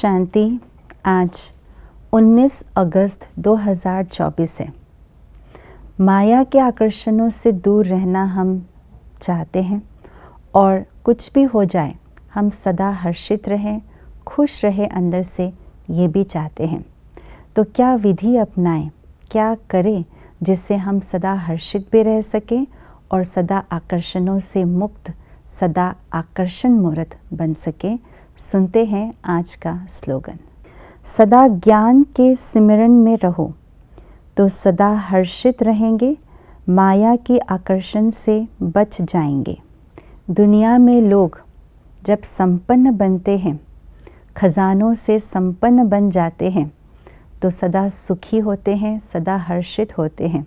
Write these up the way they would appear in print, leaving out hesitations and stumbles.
शांति। आज 19 अगस्त 2024 है। माया के आकर्षणों से दूर रहना हम चाहते हैं और कुछ भी हो जाए हम सदा हर्षित रहें, खुश रहें अंदर से, ये भी चाहते हैं। तो क्या विधि अपनाएं, क्या करें जिससे हम सदा हर्षित भी रह सकें और सदा आकर्षणों से मुक्त, सदा आकर्षण मूर्त बन सके। सुनते हैं आज का स्लोगन। सदा ज्ञान के सिमरन में रहो तो सदा हर्षित रहेंगे, माया के आकर्षण से बच जाएंगे। दुनिया में लोग जब संपन्न बनते हैं, खजानों से संपन्न बन जाते हैं, तो सदा सुखी होते हैं, सदा हर्षित होते हैं,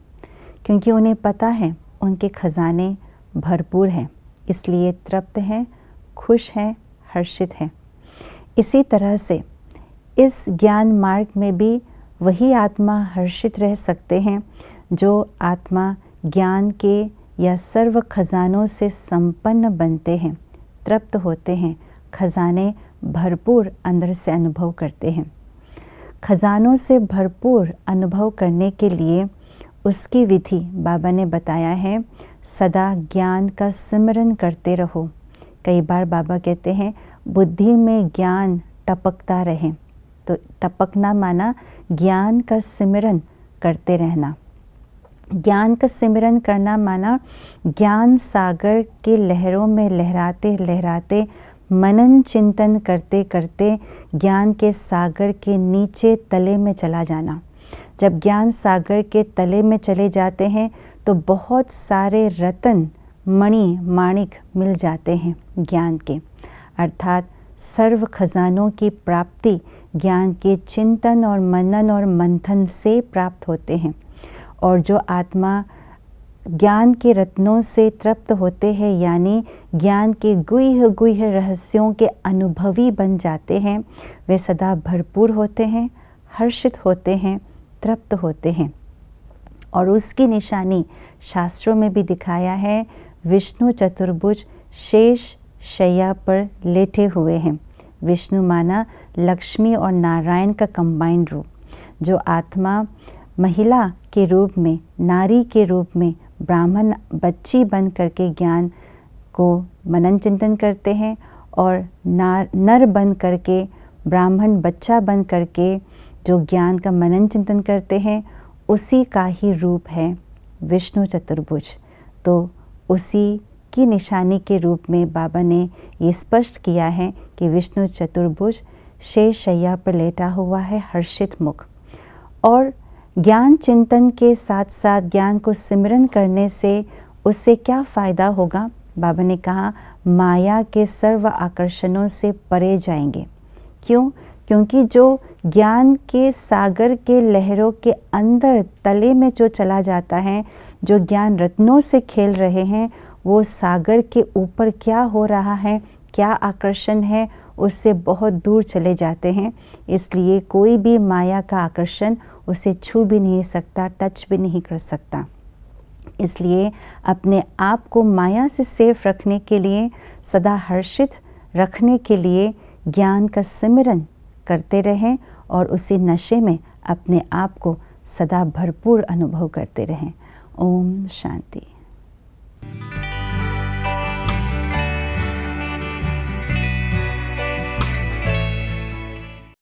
क्योंकि उन्हें पता है उनके खजाने भरपूर हैं, इसलिए तृप्त हैं, खुश हैं, हर्षित हैं। इसी तरह से इस ज्ञान मार्ग में भी वही आत्मा हर्षित रह सकते हैं जो आत्मा ज्ञान के या सर्व खजानों से संपन्न बनते हैं, तृप्त होते हैं, खजाने भरपूर अंदर से अनुभव करते हैं। खजानों से भरपूर अनुभव करने के लिए उसकी विधि बाबा ने बताया है। सदा ज्ञान का सिमरन करते रहो। कई बार बाबा कहते हैं बुद्धि में ज्ञान टपकता रहे। तो टपकना माना ज्ञान का सिमरन करते रहना। ज्ञान का सिमरन करना माना ज्ञान सागर के लहरों में लहराते लहराते, मनन चिंतन करते करते ज्ञान के सागर के नीचे तले में चला जाना। जब ज्ञान सागर के तले में चले जाते हैं तो बहुत सारे रतन, मणि, माणिक मिल जाते हैं ज्ञान के, अर्थात सर्व खजानों की प्राप्ति ज्ञान के चिंतन और मनन और मंथन से प्राप्त होते हैं। और जो आत्मा ज्ञान के रत्नों से तृप्त होते हैं, यानी ज्ञान के गुह्य गुह्य रहस्यों के अनुभवी बन जाते हैं, वे सदा भरपूर होते हैं, हर्षित होते हैं, तृप्त होते हैं। और उसकी निशानी शास्त्रों में भी दिखाया है। विष्णु चतुर्भुज शेष शैया पर लेटे हुए हैं। विष्णु माना लक्ष्मी और नारायण का कंबाइंड रूप। जो आत्मा महिला के रूप में, नारी के रूप में, ब्राह्मण बच्ची बन करके ज्ञान को मनन चिंतन करते हैं और नर बन करके, ब्राह्मण बच्चा बन करके जो ज्ञान का मनन चिंतन करते हैं, उसी का ही रूप है विष्णु चतुर्भुज। तो उसी की निशानी के रूप में बाबा ने ये स्पष्ट किया है कि विष्णु चतुर्भुज शेष शैया पर लेटा हुआ है, हर्षित मुख। और ज्ञान चिंतन के साथ साथ ज्ञान को सिमरन करने से उससे क्या फ़ायदा होगा? बाबा ने कहा माया के सर्व आकर्षणों से परे जाएंगे। क्यों? क्योंकि जो ज्ञान के सागर के लहरों के अंदर तले में जो चला जाता है, जो ज्ञान रत्नों से खेल रहे हैं, वो सागर के ऊपर क्या हो रहा है, क्या आकर्षण है, उससे बहुत दूर चले जाते हैं। इसलिए कोई भी माया का आकर्षण उसे छू भी नहीं सकता, टच भी नहीं कर सकता। इसलिए अपने आप को माया से सेफ रखने के लिए, सदा हर्षित रखने के लिए ज्ञान का सिमरन करते रहें और उसी नशे में अपने आप को सदा भरपूर अनुभव करते रहें। ओम शांति।